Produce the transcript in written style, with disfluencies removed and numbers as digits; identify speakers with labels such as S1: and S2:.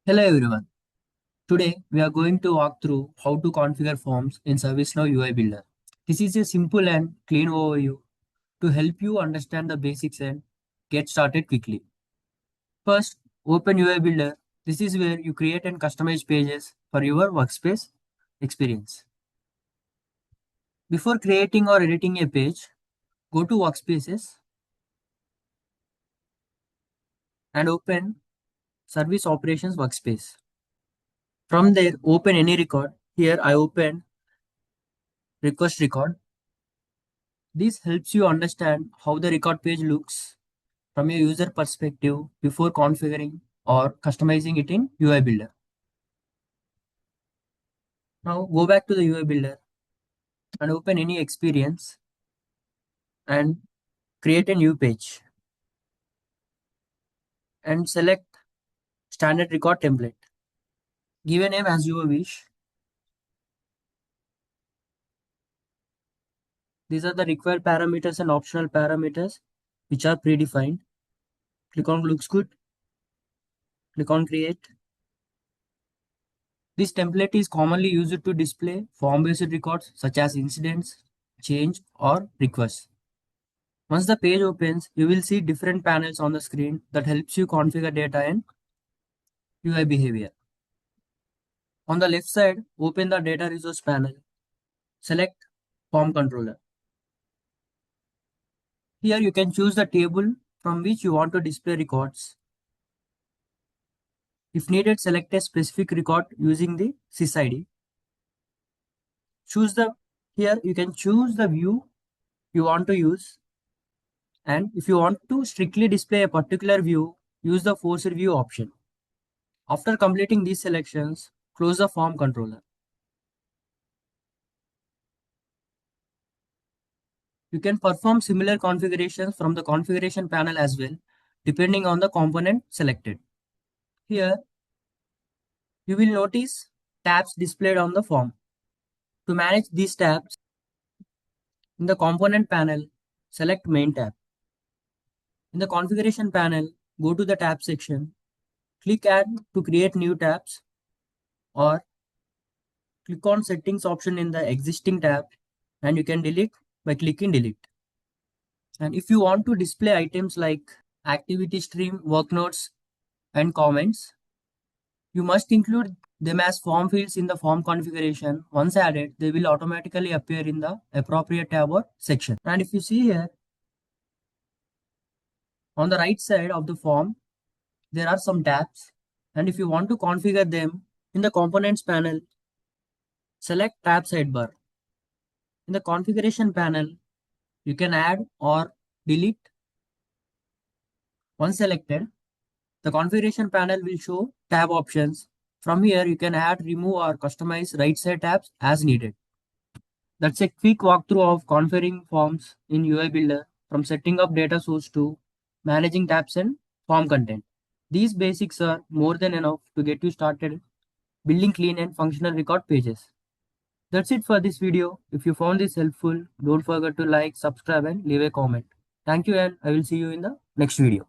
S1: Hello everyone. Today we are going to walk through how to configure forms in ServiceNow UI Builder. This is a simple and clean overview to help you understand the basics and get started quickly. First, open UI Builder. This is where you create and customize pages for your workspace experience. Before creating or editing a page, go to Workspaces and open Service Operations Workspace. From there, open any record. Here I open Request Record. This helps you understand how the record page looks from a user perspective before configuring or customizing it in UI Builder. Now go back to the UI Builder and open any experience and create a new page and select standard record template. Give a name as you wish. These are the required parameters and optional parameters which are predefined. Click on looks good. Click on create. This template is commonly used to display form-based records such as incidents, change, or requests. Once the page opens, you will see different panels on the screen that helps you configure data and UI behavior. On the left side, open the data resource panel. Select form controller. Here you can choose the table from which you want to display records. If needed, select a specific record using the Sys ID. Here you can choose the view you want to use, and if you want to strictly display a particular view, use the forced view option. After completing these selections, close the form controller. You can perform similar configurations from the configuration panel as well, depending on the component selected. Here, you will notice tabs displayed on the form. To manage these tabs, in the component panel, select Main tab. In the configuration panel, go to the tab section, click Add to create new tabs, or click on Settings option in the existing tab, and you can delete by clicking Delete. And if you want to display items like activity stream, work notes, and comments, you must include them as form fields in the form configuration. Once added, they will automatically appear in the appropriate tab or section. And if you see here, on the right side of the form, there are some tabs. And if you want to configure them in the components panel, select tab sidebar. In the configuration panel, you can add or delete. Once selected, the configuration panel will show tab options. From here, you can add, remove, or customize right side tabs as needed. That's a quick walkthrough of configuring forms in UI Builder, from setting up data source to managing tabs and form content. These basics are more than enough to get you started building clean and functional record pages. That's it for this video. If you found this helpful, don't forget to like, subscribe, and leave a comment. Thank you, and I will see you in the next video.